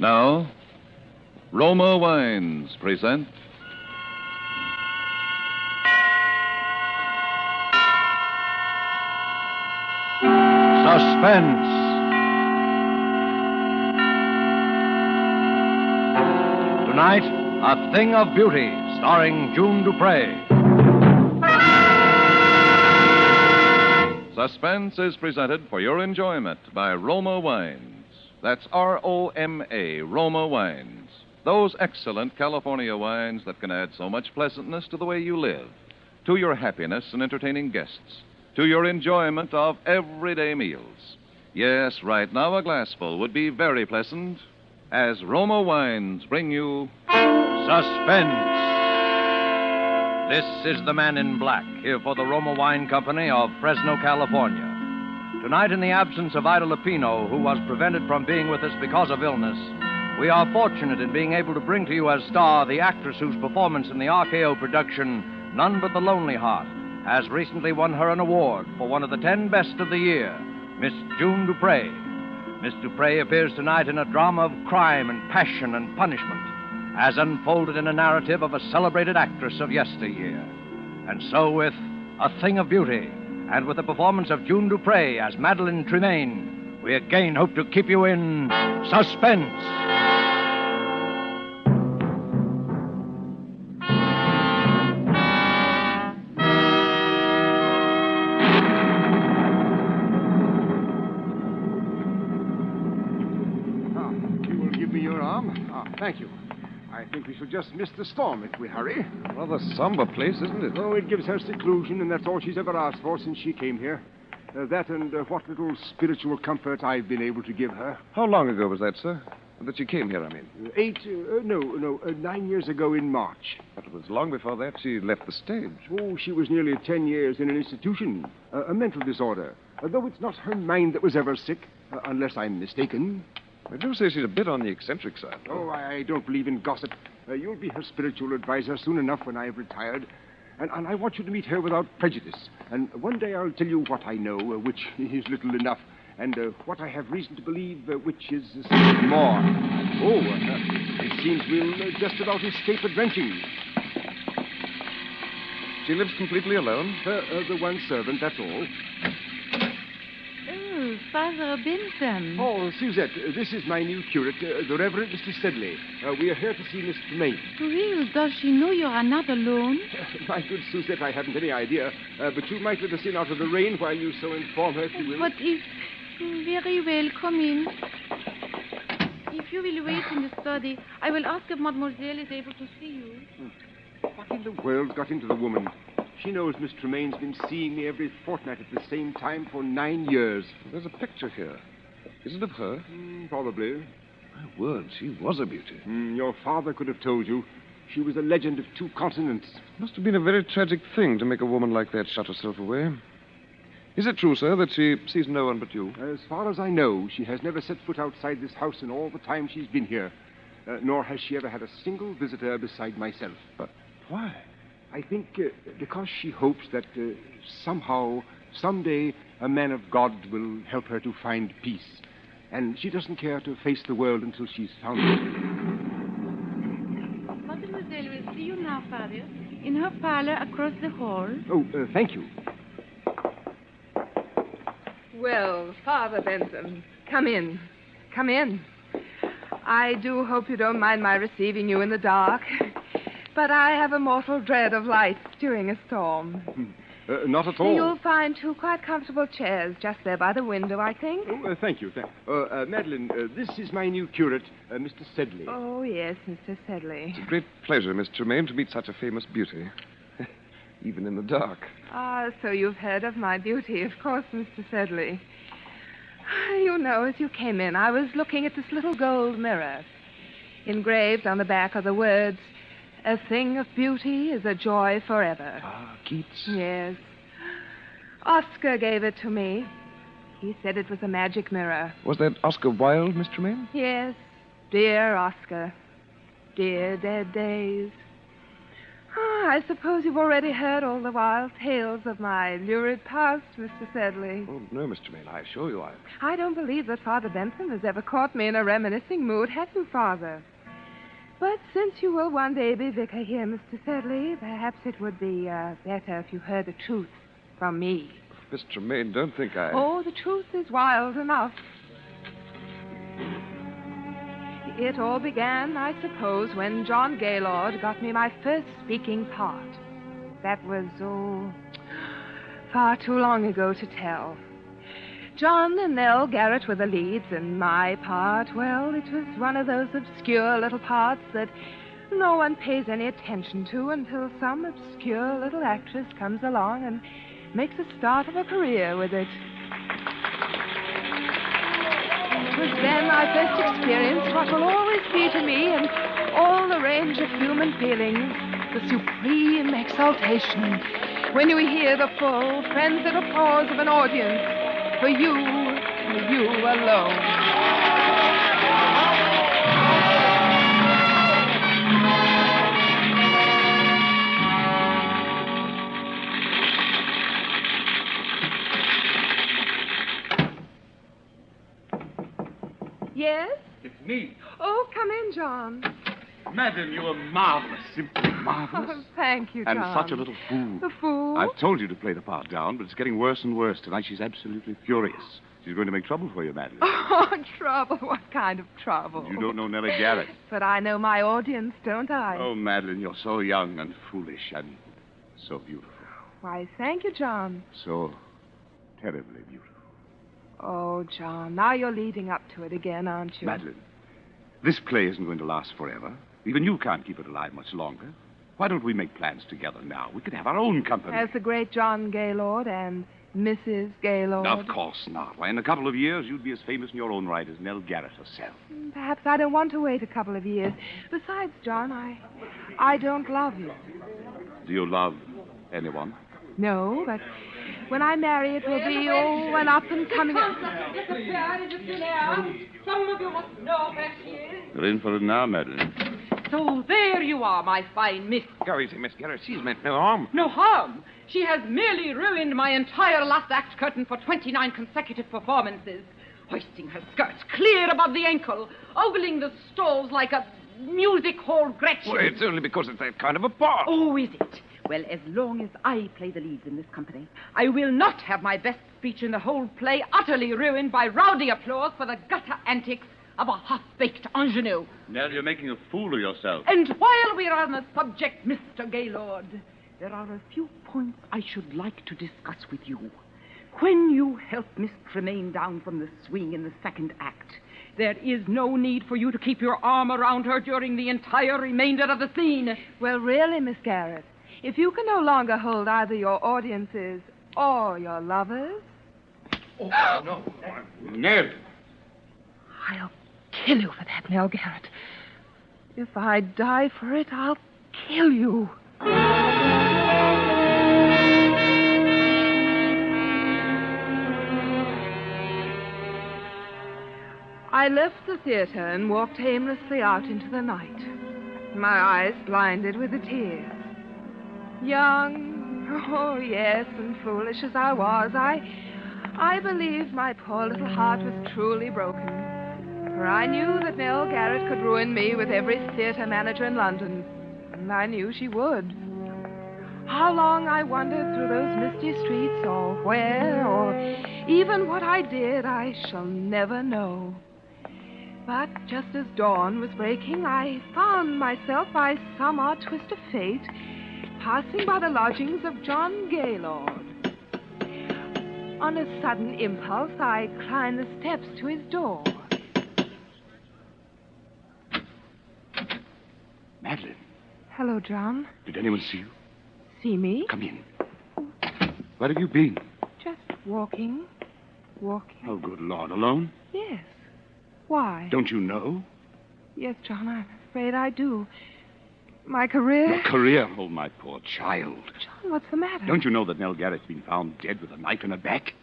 Now, Roma Wines present Suspense. Tonight, A Thing of Beauty, starring June Dupre. Suspense is presented for your enjoyment by Roma Wines. That's R-O-M-A, Roma Wines. Those excellent California wines that can add so much pleasantness to the way you live, to your happiness in entertaining guests, to your enjoyment of everyday meals. Yes, right now a glassful would be very pleasant as Roma Wines bring you Suspense. This is the Man in Black, here for the Roma Wine Company of Fresno, California. Tonight, in the absence of Ida Lupino, who was prevented from being with us because of illness, we are fortunate in being able to bring to you as star the actress whose performance in the RKO production, None But the Lonely Heart, has recently won her an award for one of the 10 best of the year, Miss June Dupre. Miss Dupre appears tonight in a drama of crime and passion and punishment, as unfolded in a narrative of a celebrated actress of yesteryear. And so with A Thing of Beauty, and with the performance of June Dupre as Madeline Tremaine, we again hope to keep you in suspense. You will give me your arm? Thank you. I think we shall just miss the storm if we hurry. Rather somber place, isn't it? Oh, it gives her seclusion, and that's all she's ever asked for since she came here. That and what little spiritual comfort I've been able to give her. How long ago was that, sir? That she came here, I mean. 9 years ago in March. But it was long before that she left the stage. Oh, she was nearly 10 years in an institution. A mental disorder. Though it's not her mind that was ever sick, unless I'm mistaken. I do say she's a bit on the eccentric side. Oh, I don't believe in gossip. You'll be her spiritual advisor soon enough when I've retired. And I want you to meet her without prejudice. And one day I'll tell you what I know, which is little enough, and what I have reason to believe, which is more. Oh, it seems we'll just about escape a drenching. She lives completely alone? The one servant, that's all. Oh, Father Bentham. Oh, Suzette, this is my new curate, the Reverend Mr. Sedley. We are here to see Miss Tremaine. Well, does she know you are not alone? My good Suzette, I haven't any idea. But you might let us in out of the rain while you so inform her if you will. But if... Very well, come in. If you will wait in the study, I will ask if Mademoiselle is able to see you. What in the world got into the woman? She knows Miss Tremaine's been seeing me every fortnight at the same time for 9 years. There's a picture here. Is it of her? Probably. My word, she was a beauty. Your father could have told you. She was a legend of 2 continents. Must have been a very tragic thing to make a woman like that shut herself away. Is it true, sir, that she sees no one but you? As far as I know, she has never set foot outside this house in all the time she's been here. Nor has she ever had a single visitor beside myself. But why? I think because she hopes that somehow, someday, a man of God will help her to find peace. And she doesn't care to face the world until she's found it. Mademoiselle will see you now, Father, in her parlor across the hall. Oh, thank you. Well, Father Bentham, come in. Come in. I do hope you don't mind my receiving you in the dark. But I have a mortal dread of lights during a storm. Not at all. You'll find 2 quite comfortable chairs just there by the window, I think. Oh, thank you. Madeline, this is my new curate, Mr. Sedley. Oh, yes, Mr. Sedley. It's a great pleasure, Miss Tremaine, to meet such a famous beauty. Even in the dark. Ah, so you've heard of my beauty, of course, Mr. Sedley. You know, as you came in, I was looking at this little gold mirror. Engraved on the back are the words, "A thing of beauty is a joy forever." Ah, Keats. Yes. Oscar gave it to me. He said it was a magic mirror. Was that Oscar Wilde, Miss Tremaine? Yes, dear Oscar. Dear dead days. I suppose you've already heard all the wild tales of my lurid past, Mr. Sedley. Oh, no, Mr. Tremaine, I assure you I don't believe that Father Bentham has ever caught me in a reminiscing mood, have you, Father? But since you will one day be vicar here, Mr. Sedley, perhaps it would be better if you heard the truth from me. Miss Tremaine, don't think I... Oh, the truth is wild enough. It all began, I suppose, when John Gaylord got me my first speaking part. That was, far too long ago to tell. John and Nell Garrett were the leads, and my part, well, it was one of those obscure little parts that no one pays any attention to until some obscure little actress comes along and makes a start of a career with it. It was then I first experienced what will always be to me in all the range of human feelings, the supreme exaltation when you hear the full, frenzied applause of an audience for you alone. Yes? It's me. Oh, come in, John. Madam, you are marvelous. Simply marvelous. Oh, thank you, John. And such a little fool. A fool? I've told you to play the part down, but it's getting worse and worse. Tonight she's absolutely furious. She's going to make trouble for you, Madeline. Oh, trouble? What kind of trouble? You don't know Nellie Garrett. But I know my audience, don't I? Oh, Madeline, you're so young and foolish and so beautiful. Why, thank you, John. So terribly beautiful. Oh, John, now you're leading up to it again, aren't you? Madeline, this play isn't going to last forever. Even you can't keep it alive much longer. Why don't we make plans together now? We could have our own company. As the great John Gaylord and Mrs. Gaylord. Of course not. Why, in a couple of years, you'd be as famous in your own right as Nell Garrett herself. Perhaps I don't want to wait a couple of years. Besides, John, I don't love you. Do you love anyone? No, but when I marry, it will be, an up-and-coming... Some of you must know where she is. You're in for it now, Madeline. So there you are, my fine miss. Go easy, Miss Garrett. She's meant no harm. No harm. She has merely ruined my entire last act curtain for 29 consecutive performances, hoisting her skirts clear above the ankle, ogling the stalls like a music hall Gretchen. Well, it's only because it's that kind of a part. Oh, is it? Well, as long as I play the leads in this company, I will not have my best speech in the whole play utterly ruined by rowdy applause for the gutter antics of a half-baked ingenue. Nell, you're making a fool of yourself. And while we're on the subject, Mr. Gaylord, there are a few points I should like to discuss with you. When you help Miss Tremaine down from the swing in the second act, there is no need for you to keep your arm around her during the entire remainder of the scene. Well, really, Miss Garrett, if you can no longer hold either your audiences or your lovers... Oh, no. Nell. I'll kill you for that, Nell Garrett. If I die for it, I'll kill you. I left the theater and walked aimlessly out into the night, my eyes blinded with the tears. Young, oh yes, and foolish as I was, I believed my poor little heart was truly broken. For I knew that Nell Garrett could ruin me with every theater manager in London. And I knew she would. How long I wandered through those misty streets, or where, or even what I did, I shall never know. But just as dawn was breaking, I found myself, by some odd twist of fate, passing by the lodgings of John Gaylord. On a sudden impulse, I climbed the steps to his door. Madeline. Hello, John. Did anyone see you? See me? Come in. Where have you been? Just walking. Walking. Oh, good Lord. Alone? Yes. Why? Don't you know? Yes, John, I'm afraid I do. My career... Your career? Oh, my poor child. John, what's the matter? Don't you know that Nell Garrett's been found dead with a knife in her back?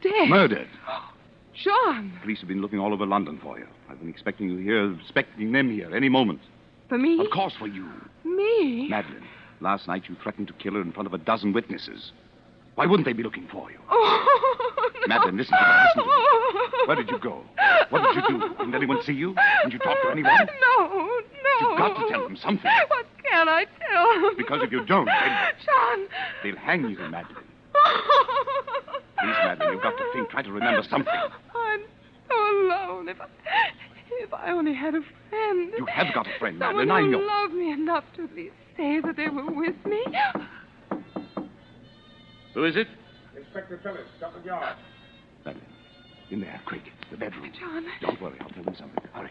Dead? Murdered. John! Police have been looking all over London for you. I've been expecting you here, expecting them here any moment. For me? Of course for you. Me? Madeline, Last night you threatened to kill her in front of a dozen witnesses. Why wouldn't they be looking for you? Oh, no. Madeline, listen to me. Listen to me. Where did you go? What did you do? Didn't anyone see you? Didn't you talk to anyone? No. You've got to tell them something. What can I tell them? Because if you don't, John. they'll hang you, Madeline. Please, Madeline, you've got to think. Try to remember something. I'm so alone. If I only had a friend. You have got a friend, Someone Madeline. I know. who loved me enough to at least say that they were with me. Who is it? Inspector Phillips, Scotland Yard. Madeline, in there, quick. The bedroom. John. Don't worry, I'll tell them something. Hurry.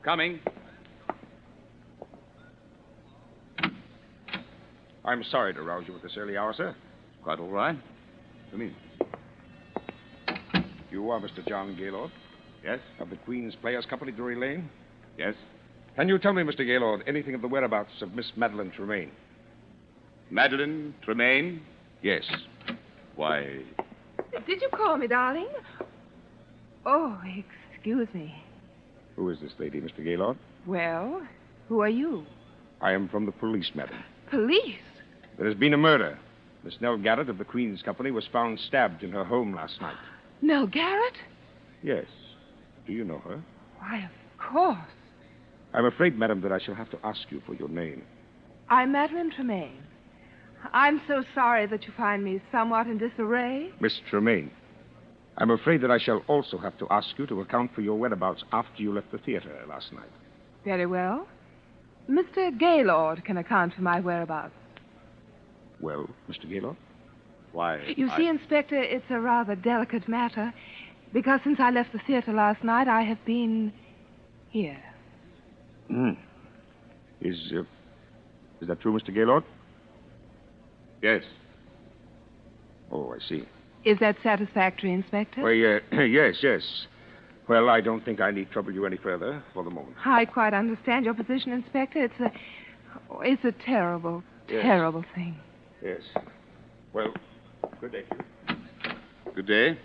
Coming. I'm sorry to rouse you at this early hour, sir. Quite all right. Come in. You are Mr. John Gaylord? Yes? Of the Queen's Players Company, Drury Lane? Yes? Can you tell me, Mr. Gaylord, anything of the whereabouts of Miss Madeline Tremaine? Madeline Tremaine? Yes. Why, Did you call me, darling? Oh, excuse me. Who is this lady, Mr. Gaylord? Well, who are you? I am from the police, madam. Police? There has been a murder. Miss Nell Garrett of the Queen's Company was found stabbed in her home last night. Nell Garrett? Yes. Do you know her? Why, of course. I'm afraid, madam, that I shall have to ask you for your name. I'm Madeline Tremaine. I'm so sorry that you find me somewhat in disarray. Miss Tremaine. I'm afraid that I shall also have to ask you to account for your whereabouts after you left the theater last night. Very well. Mr. Gaylord can account for my whereabouts. Well, Mr. Gaylord? why... You see, Inspector, it's a rather delicate matter, because since I left the theater last night, I have been here. Is that true, Mr. Gaylord? Yes. Oh, I see. Is that satisfactory, Inspector? Well, yes. Well, I don't think I need trouble you any further for the moment. I quite understand your position, Inspector. It's a terrible, Yes. terrible thing. Yes. Well, good day to you. Good day.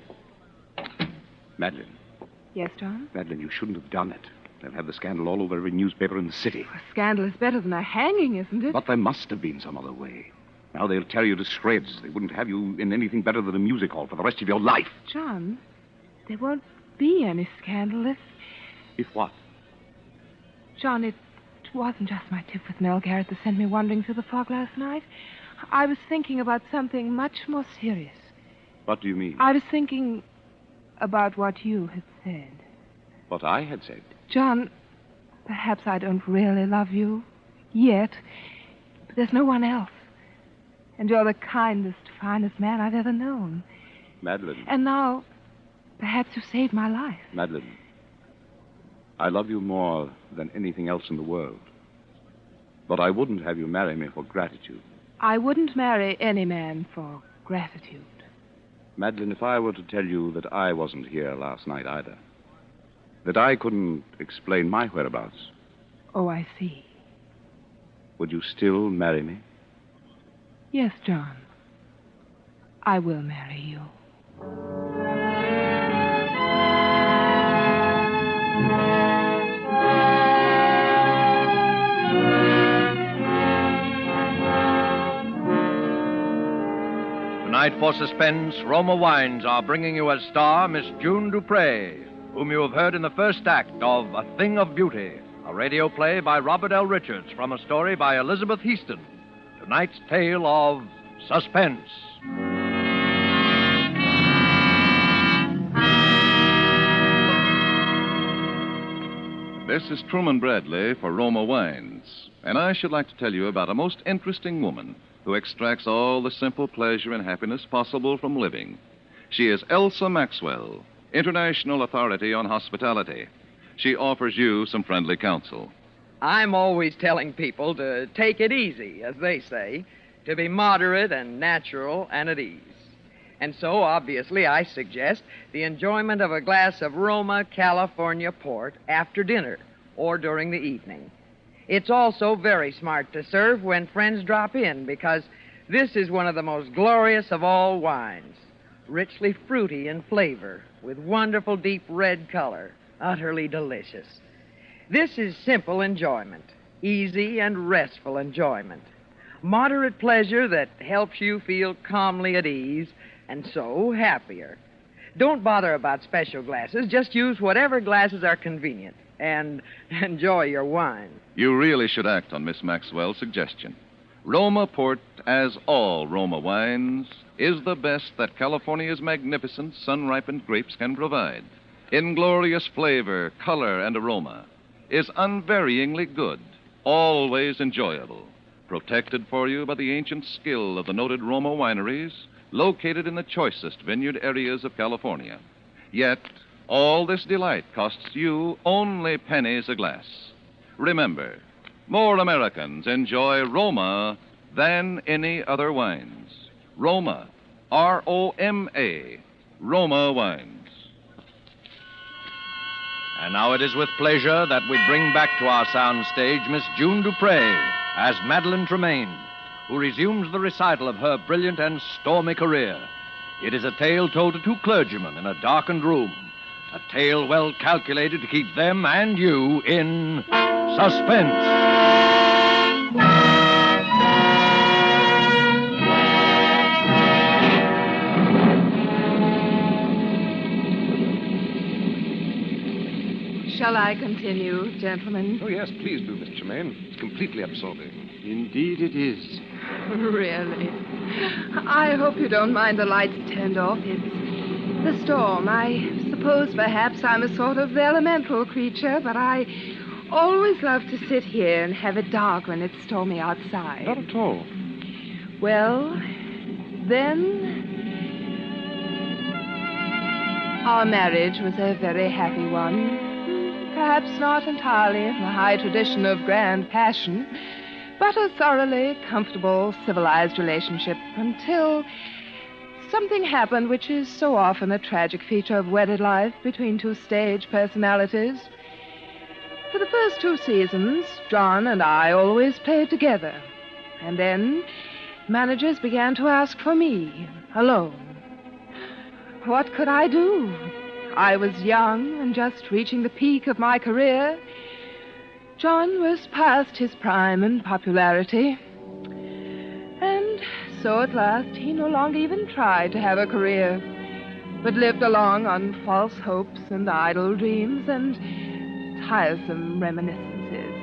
Madeline. Yes, John? Madeline, you shouldn't have done it. They'll have the scandal all over every newspaper in the city. A scandal is better than a hanging, isn't it? But there must have been some other way. Now they'll tear you to shreds. They wouldn't have you in anything better than a music hall for the rest of your life. John, there won't be any scandal if... If what? John, it wasn't just my tip with Nell Garrett that sent me wandering through the fog last night. I was thinking about something much more serious. What do you mean? I was thinking about what you had said. What I had said. John, perhaps I don't really love you yet, but there's no one else. And you're the kindest, finest man I've ever known. Madeline. And now, perhaps you saved my life. Madeline. I love you more than anything else in the world. But I wouldn't have you marry me for gratitude. I wouldn't marry any man for gratitude. Madeline, if I were to tell you that I wasn't here last night either, that I couldn't explain my whereabouts, Oh, I see. would you still marry me? Yes, John. I will marry you. Tonight, for suspense, Roma Wines are bringing you as star Miss June Dupre, whom you have heard in the first act of A Thing of Beauty, a radio play by Robert L. Richards from a story by Elizabeth Heaston. Tonight's tale of suspense. This is Truman Bradley for Roma Wines, and I should like to tell you about a most interesting woman who extracts all the simple pleasure and happiness possible from living. She is Elsa Maxwell, International Authority on Hospitality. She offers you some friendly counsel. I'm always telling people to take it easy, as they say, to be moderate and natural and at ease. And so, obviously, I suggest the enjoyment of a glass of Roma California port after dinner or during the evening. It's also very smart to serve when friends drop in, because this is one of the most glorious of all wines, richly fruity in flavor, with wonderful deep red color, utterly delicious. This is simple enjoyment, easy and restful enjoyment. Moderate pleasure that helps you feel calmly at ease and so happier. Don't bother about special glasses. Just use whatever glasses are convenient and enjoy your wine. You really should act on Miss Maxwell's suggestion. Roma Port, as all Roma wines, is the best that California's magnificent sun-ripened grapes can provide. In glorious flavor, color, and aroma, is unvaryingly good, always enjoyable, protected for you by the ancient skill of the noted Roma wineries, located in the choicest vineyard areas of California. Yet, all this delight costs you only pennies a glass. Remember, more Americans enjoy Roma than any other wines. Roma, R-O-M-A, Roma wines. And now it is with pleasure that we bring back to our soundstage Miss June Dupre as Madeline Tremaine, who resumes the recital of her brilliant and stormy career. It is a tale told to two clergymen in a darkened room, a tale well calculated to keep them and you in suspense. Shall I continue, gentlemen? Oh, yes, please do, Miss Tremaine. It's completely absorbing. Indeed it is. Really? I hope you don't mind the lights turned off. It's the storm. I suppose perhaps I'm a sort of elemental creature, but I always love to sit here and have it dark when it's stormy outside. Not at all. Well, then, our marriage was a very happy one. Perhaps not entirely in the high tradition of grand passion, but a thoroughly comfortable, civilized relationship until something happened which is so often a tragic feature of wedded life between two stage personalities. For the first 2 seasons, John and I always played together. And then managers began to ask for me, alone. What could I do? I was young and just reaching the peak of my career. John was past his prime in popularity. And so at last he no longer even tried to have a career, but lived along on false hopes and idle dreams and tiresome reminiscences.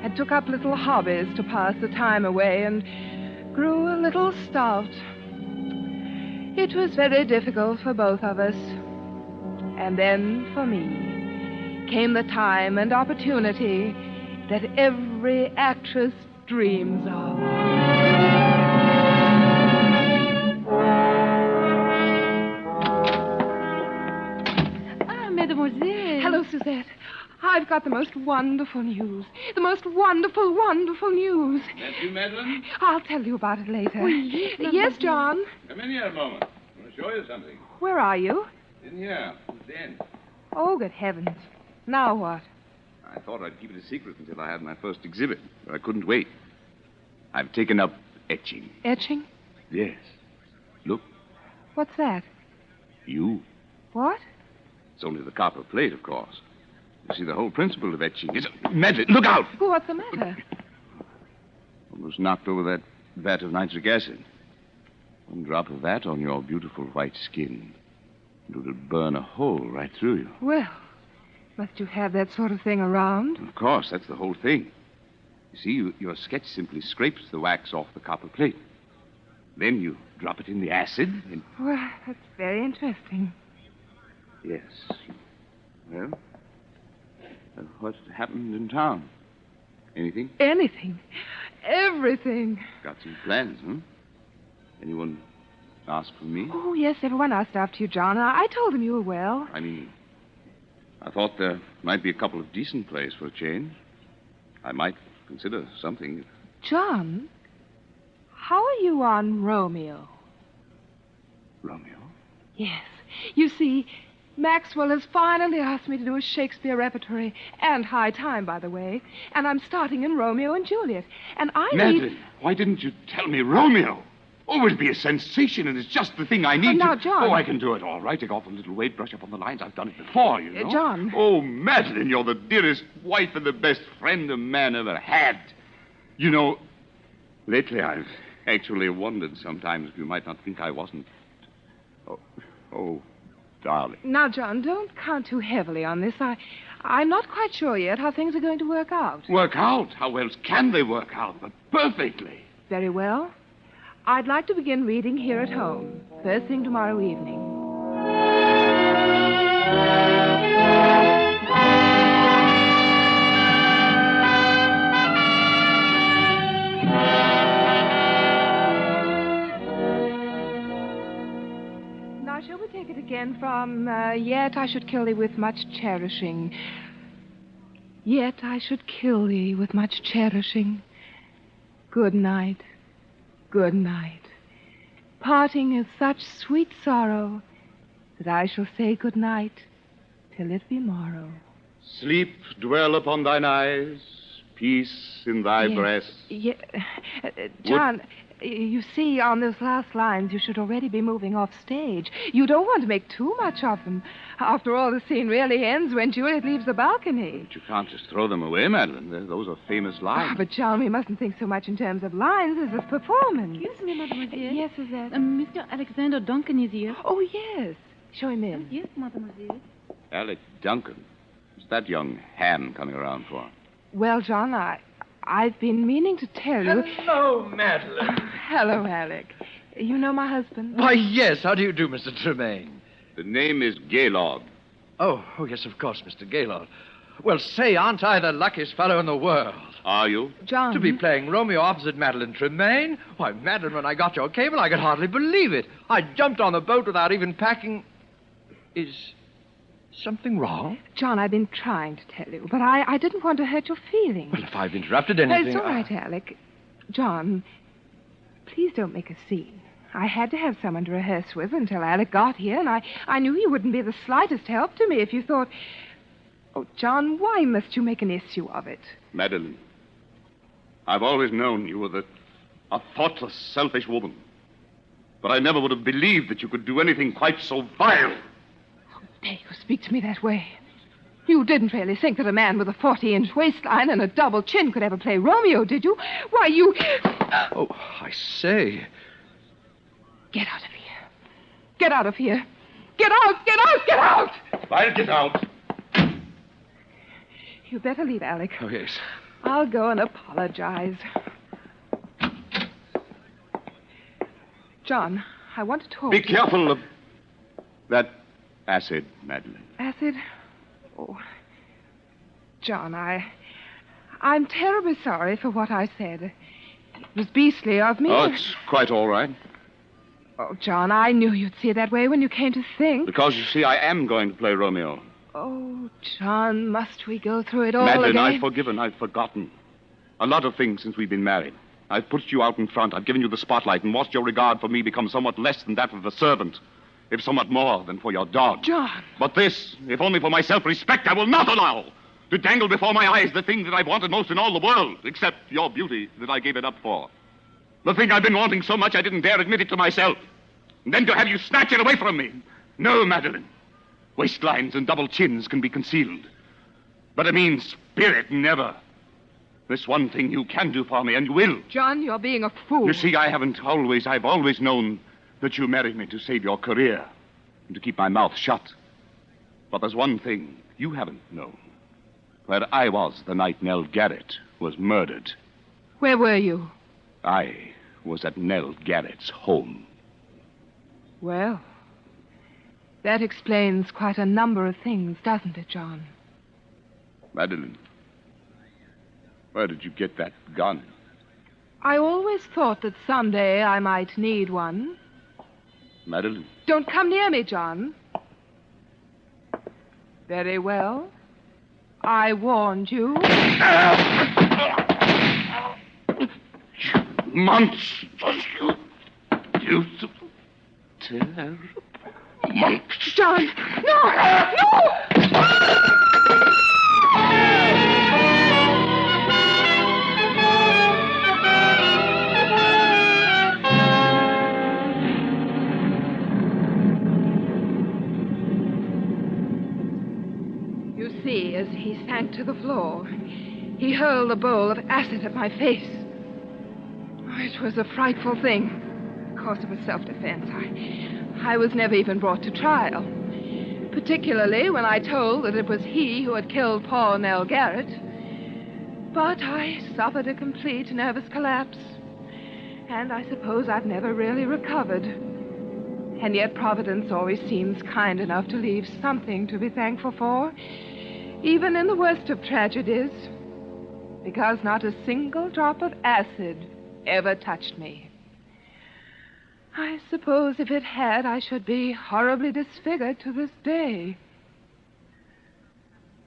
And took up little hobbies to pass the time away and grew a little stout. It was very difficult for both of us. And then, for me, came the time and opportunity that every actress dreams of. Ah, mademoiselle. Hello, Suzette. I've got the most wonderful news. The most wonderful, wonderful news. That you, Madeline? I'll tell you about it later. Oui, Yes, John. Come in here a moment. I want to show you something. Where are you? In here. At the end. Oh, good heavens. Now what? I thought I'd keep it a secret until I had my first exhibit, but I couldn't wait. I've taken up etching. Etching? Yes. Look, What's that? you. What? It's only the copper plate, of course. You see, the whole principle of etching is... Madeline, look out! Oh, what's the matter? Almost knocked over that vat of nitric acid. One drop of that on your beautiful white skin. It would burn a hole right through you. Well, must you have that sort of thing around? Of course, that's the whole thing. You see, your sketch simply scrapes the wax off the copper plate. Then you drop it in the acid and... Well, that's very interesting. Yes. Well, what happened in town? Anything? Anything. Everything. Got some plans, huh? Anyone ask for me? Oh, yes, everyone asked after you, John. I told them you were well. I mean, I thought there might be a couple of decent plays for a change. I might consider something. John, how are you on Romeo? Romeo? Yes. You see, Maxwell has finally asked me to do a Shakespeare repertory, and high time, by the way. And I'm starting in Romeo and Juliet. And I Madeline, why didn't you tell me Romeo? Oh, it'll be a sensation, and it's just the thing I need. Now, John. Oh, I can do it all right. Take off a little weight, brush up on the lines. I've done it before, you know. John. Oh, Madeline, you're the dearest wife and the best friend a man ever had. You know, lately I've actually wondered sometimes if you might not think I wasn't. Oh, darling. Now, John, don't count too heavily on this. I'm not quite sure yet how things are going to work out. Work out? How else can they work out? But perfectly. Very well. I'd like to begin reading here at home, first thing tomorrow evening. Now, shall we take it again from, yet I should kill thee with much cherishing. Yet I should kill thee with much cherishing. Good night. Good night. Parting is such sweet sorrow that I shall say good night till it be morrow. Sleep dwell upon thine eyes, peace in thy Yes. breast. John, you see, on those last lines, you should already be moving off stage. You don't want to make too much of them. After all, the scene really ends when Juliet leaves the balcony. But you can't just throw them away, Madeline. Those are famous lines. But, John, we mustn't think so much in terms of lines as of performance. Excuse me, mademoiselle. Yes, is that? Mr. Alexander Duncan is here. Oh, yes. Show him in. Yes, mademoiselle. Alec Duncan. What's that young ham coming around for? Well, John, I've been meaning to tell you. Hello, Madeline. Hello, Alec. You know my husband? Why, yes. How do you do, Mr. Tremaine? The name is Gaylord. Oh, yes, of course, Mr. Gaylord. Well, say, aren't I the luckiest fellow in the world? Are you? John. To be playing Romeo opposite Madeline Tremaine? Why, Madeline, when I got your cable, I could hardly believe it. I jumped on the boat without even packing. Is something wrong? John, I've been trying to tell you, but I didn't want to hurt your feelings. Well, if I've interrupted anything... It's all right, Alec. John, please don't make a scene. I had to have someone to rehearse with until Alec got here, and I knew you wouldn't be the slightest help to me if you thought... Oh, John, why must you make an issue of it? Madeline, I've always known you were a thoughtless, selfish woman. But I never would have believed that you could do anything quite so vile. How dare you speak to me that way? You didn't really think that a man with a 40-inch waistline and a double chin could ever play Romeo, did you? Why, you... Oh, I say... Get out of here. Get out of here. Get out! Get out! Get out! I'll get out. You better leave, Alec. Oh, yes. I'll go and apologize. John, I want to talk. Be careful of that acid, Madeline. Acid? Oh. John, I'm terribly sorry for what I said. It was beastly of me. Oh, it's quite all right. Oh, John, I knew you'd see it that way when you came to think. Because, you see, I am going to play Romeo. Oh, John, must we go through it all Madeline, again? I've forgiven. I've forgotten. A lot of things since we've been married. I've put you out in front. I've given you the spotlight and watched your regard for me become somewhat less than that of a servant, if somewhat more than for your dog. John! But this, if only for my self-respect, I will not allow. To dangle before my eyes the thing that I've wanted most in all the world, except your beauty that I gave it up for. The thing I've been wanting so much I didn't dare admit it to myself. And then to have you snatch it away from me. No, Madeline. Waistlines and double chins can be concealed. But a mean spirit, never. This one thing you can do for me, and you will. John, you're being a fool. You see, I've always known that you married me to save your career and to keep my mouth shut. But there's one thing you haven't known. Where I was the night Nell Garrett was murdered. Where were you? I was at Nell Garrett's home. Well, that explains quite a number of things, doesn't it, John? Madeline, where did you get that gun? I always thought that someday I might need one. Madeline? Don't come near me, John. Very well. I warned you. Monsters, you beautiful, terrible monsters. John! No! No! You see, as he sank to the floor, he hurled a bowl of acid at my face. It was a frightful thing. Of course, it was self-defense. I was never even brought to trial. Particularly when I told that it was he who had killed Paul Nell Garrett. But I suffered a complete nervous collapse. And I suppose I've never really recovered. And yet Providence always seems kind enough to leave something to be thankful for, even in the worst of tragedies, because not a single drop of acid ever touched me. I suppose if it had, I should be horribly disfigured to this day.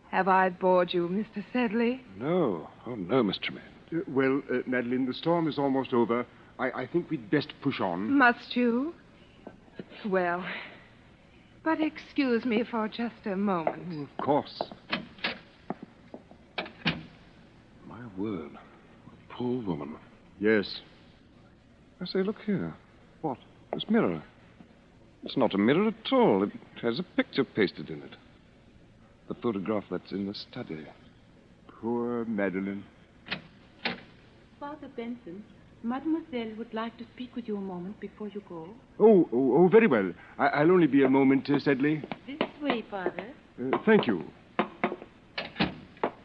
Have I bored you, Mr. Sedley? No. Oh, no, Miss Tremaine. Well, Madeline, the storm is almost over. I think we'd best push on. Must you? Well, but excuse me for just a moment. Of course. My word. A poor woman. Yes. I say, look here. What? This mirror. It's not a mirror at all. It has a picture pasted in it. The photograph that's in the study. Poor Madeline. Father Benson, Mademoiselle would like to speak with you a moment before you go. Oh, very well. I'll only be a moment, Sedley. This way, Father. Thank you.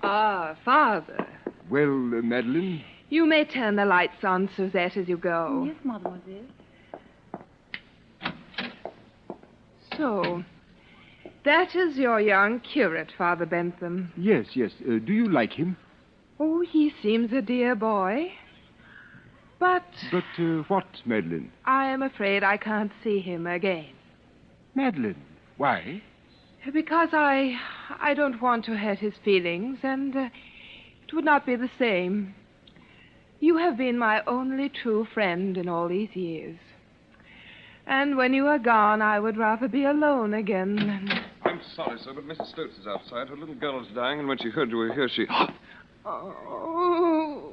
Ah, Father. Well, Madeline? You may turn the lights on, Suzette, as you go. Yes, Mademoiselle. So, that is your young curate, Father Bentham. Yes. Do you like him? Oh, he seems a dear boy. But But what, Madeline? I am afraid I can't see him again. Madeline? Why? Because I don't want to hurt his feelings, and it would not be the same. You have been my only true friend in all these years. And when you are gone, I would rather be alone again than... I'm sorry, sir, but Mrs. Stokes is outside. Her little girl is dying, and when she heard you were here, she... Oh,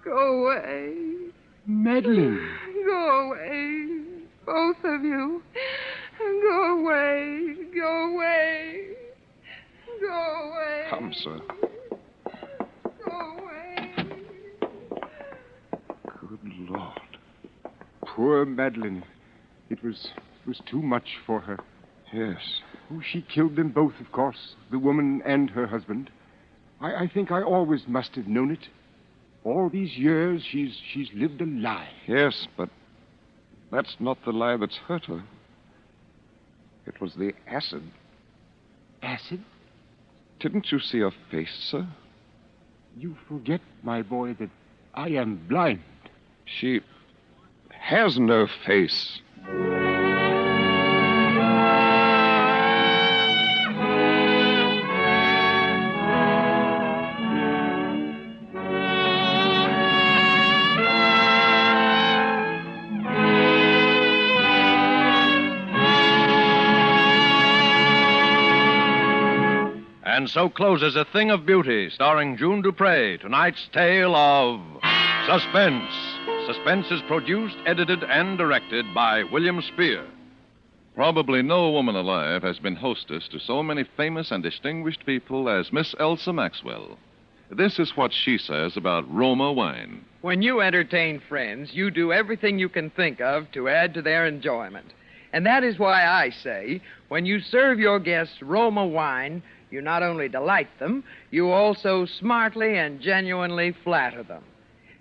go away. Madeline. Go away. Both of you. Go away. Go away. Go away. Come, sir. Go away. Good Lord. Poor Madeline. It was too much for her. Yes. Oh, she killed them both, of course, the woman and her husband. I think I always must have known it. All these years, she's lived a lie. Yes, but that's not the lie that's hurt her. It was the acid. Acid? Didn't you see her face, sir? You forget, my boy, that I am blind. She has no face. And so closes A Thing of Beauty, starring June Dupre, tonight's tale of Suspense. Suspense is produced, edited, and directed by William Spear. Probably no woman alive has been hostess to so many famous and distinguished people as Miss Elsa Maxwell. This is what she says about Roma wine. When you entertain friends, you do everything you can think of to add to their enjoyment. And that is why I say, when you serve your guests Roma wine, you not only delight them, you also smartly and genuinely flatter them.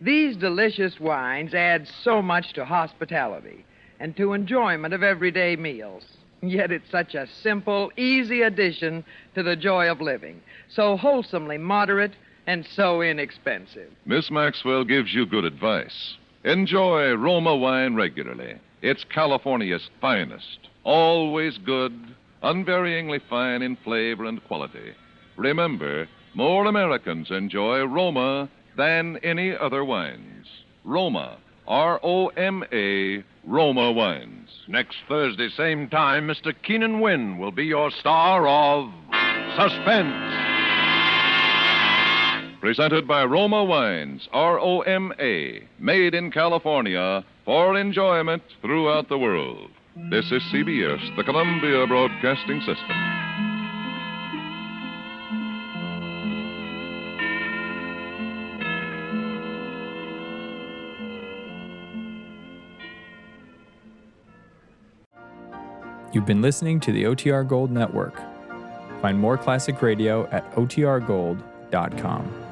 These delicious wines add so much to hospitality and to enjoyment of everyday meals. Yet it's such a simple, easy addition to the joy of living, so wholesomely moderate and so inexpensive. Miss Maxwell gives you good advice. Enjoy Roma wine regularly. It's California's finest, always good, unvaryingly fine in flavor and quality. Remember, more Americans enjoy Roma than any other wines. Roma, R-O-M-A, Roma wines. Next Thursday, same time, Mr. Keenan Wynn will be your star of Suspense. Presented by Roma Wines, R-O-M-A, made in California for enjoyment throughout the world. This is CBS, the Columbia Broadcasting System. You've been listening to the OTR Gold Network. Find more classic radio at otrgold.com.